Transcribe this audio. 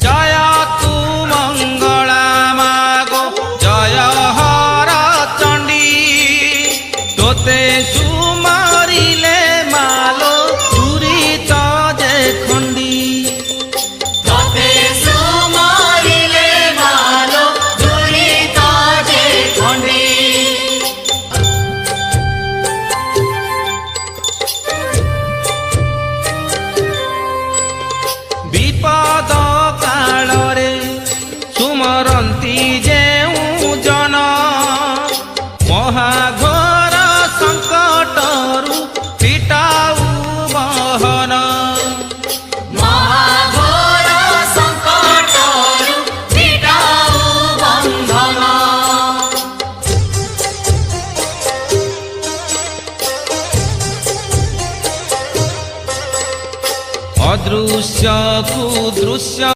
জয় তু মঙ্গলা মাগো জয় হর চণ্ডী তোতে সুমারিলে মালো চুরিত যে খণ্ডী তোতে সুমারিলে মালো চুরিত যে খণ্ডী বিপদ কাଳରେ ସୁମରନ୍ତି ଯେଉଁ ଜନ ମହାଘୋର ସଙ୍କଟରୁ ଫିଟାଉ ବହନ ମହାଘୋର ସଙ୍କଟରୁ ଫିଟାଉ ବନ୍ଧନ ଅଦୃଶ୍ୟକୁ ଦୃଶ୍ୟ